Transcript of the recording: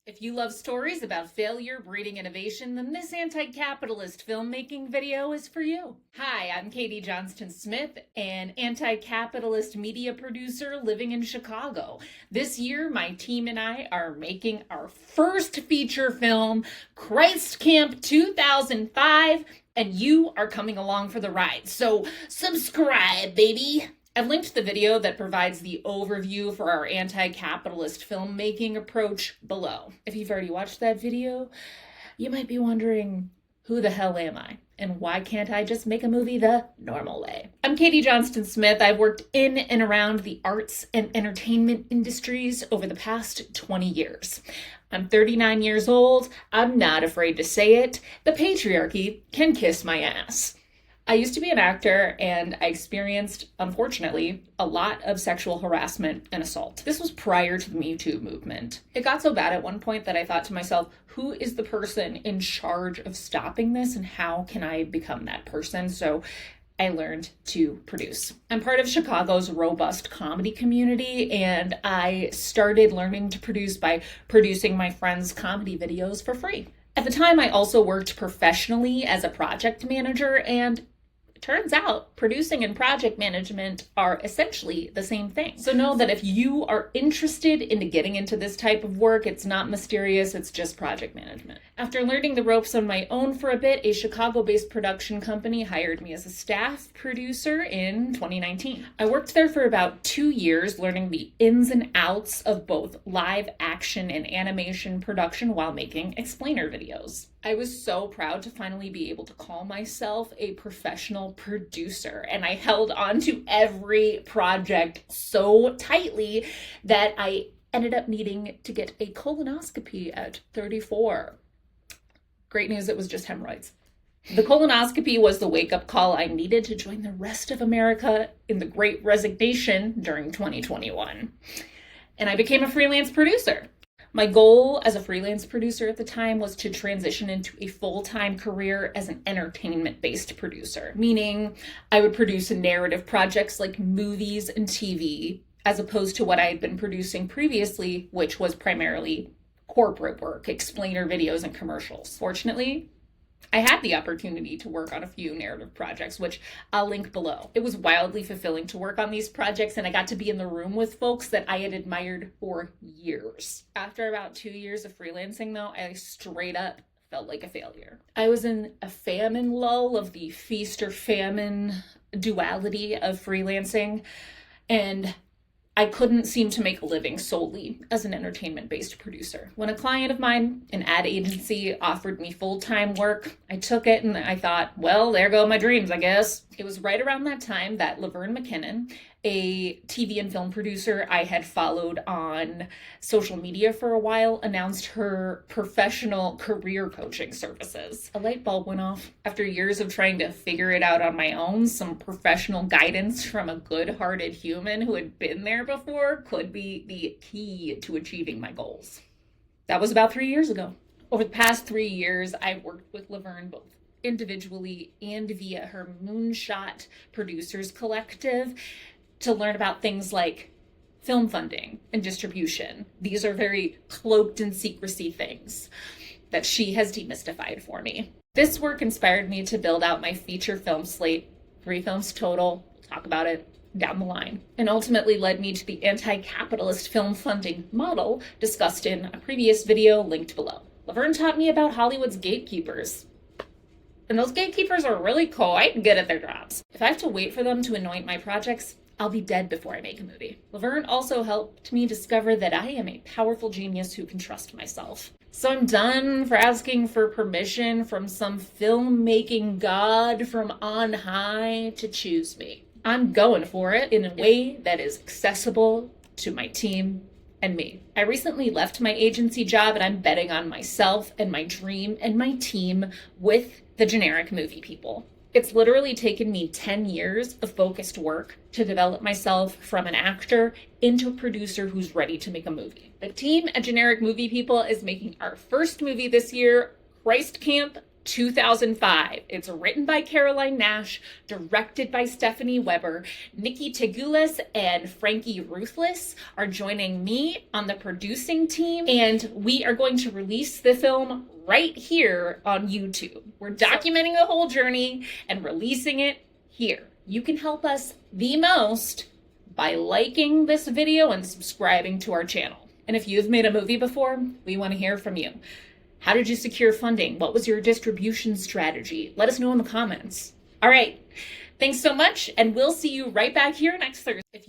If you love stories about failure breeding innovation, then this anti-capitalist filmmaking video is for you. Hi, I'm Katie Johnston-Smith, an anti-capitalist media producer living in Chicago. This year, my team and I are making our first feature film, Christ Camp 2005, and you are coming along for the ride. So subscribe, baby. I've linked the video that provides the overview for our anti-capitalist filmmaking approach below. If you've already watched that video, you might be wondering, who the hell am I? And why can't I just make a movie the normal way? I'm Katie Johnston-Smith. I've worked in and around the arts and entertainment industries over the past 20 years. I'm 39 years old. I'm not afraid to say it. The patriarchy can kiss my ass. I used to be an actor, and I experienced, unfortunately, a lot of sexual harassment and assault. This was prior to the Me Too movement. It got so bad at one point that I thought to myself, who is the person in charge of stopping this, and how can I become that person? So I learned to produce. I'm part of Chicago's robust comedy community, and I started learning to produce by producing my friends' comedy videos for free. At the time, I also worked professionally as a project manager, and it turns out producing and project management are essentially the same thing. So know that if you are interested in getting into this type of work, it's not mysterious, it's just project management. After learning the ropes on my own for a bit, a Chicago-based production company hired me as a staff producer in 2019. I worked there for about 2 years, learning the ins and outs of both live action and animation production while making explainer videos. I was so proud to finally be able to call myself a professional producer, and I held on to every project so tightly that I ended up needing to get a colonoscopy at 34. Great news, it was just hemorrhoids. The colonoscopy was the wake-up call I needed to join the rest of America in the Great Resignation during 2021. And I became a freelance producer. My goal as a freelance producer at the time was to transition into a full-time career as an entertainment-based producer, meaning I would produce narrative projects like movies and TV, as opposed to what I had been producing previously, which was primarily corporate work, explainer videos, and commercials. Fortunately, I had the opportunity to work on a few narrative projects, which I'll link below. It was wildly fulfilling to work on these projects, and I got to be in the room with folks that I had admired for years. After about 2 years of freelancing, though, I straight up felt like a failure. I was in a famine lull of the feast or famine duality of freelancing, and I couldn't seem to make a living solely as an entertainment-based producer. When a client of mine, an ad agency, offered me full-time work, I took it and I thought, well, there go my dreams, I guess. It was right around that time that Laverne McKinnon, a TV and film producer I had followed on social media for a while, announced her professional career coaching services. A light bulb went off. After years of trying to figure it out on my own, some professional guidance from a good-hearted human who had been there before could be the key to achieving my goals. That was about 3 years ago. Over the past 3 years, I've worked with Laverne both individually and via her Moonshot Producers Collective to learn about things like film funding and distribution. These are very cloaked in secrecy things that she has demystified for me. This work inspired me to build out my feature film slate, 3 films total, talk about it down the line, and ultimately led me to the anti-capitalist film funding model discussed in a previous video linked below. Laverne taught me about Hollywood's gatekeepers. And those gatekeepers are really quite good at their jobs. If I have to wait for them to anoint my projects, I'll be dead before I make a movie. Laverne also helped me discover that I am a powerful genius who can trust myself. So I'm done for asking for permission from some filmmaking god from on high to choose me. I'm going for it in a way that is accessible to my team and me. I recently left my agency job, and I'm betting on myself and my dream and my team with the generic movie people. It's literally taken me 10 years of focused work to develop myself from an actor into a producer who's ready to make a movie. The team at Generic Movie People is making our first movie this year, Christ Camp 2005. It's written by Caroline Nash, directed by Stephanie Weber. Nikki Tegulis and Frankie Ruthless are joining me on the producing team, and we are going to release the film right here on YouTube. We're documenting the whole journey and releasing it here. You can help us the most by liking this video and subscribing to our channel. And if you've made a movie before, we want to hear from you. How did you secure funding? What was your distribution strategy? Let us know in the comments. All right. Thanks so much, and we'll see you right back here next Thursday.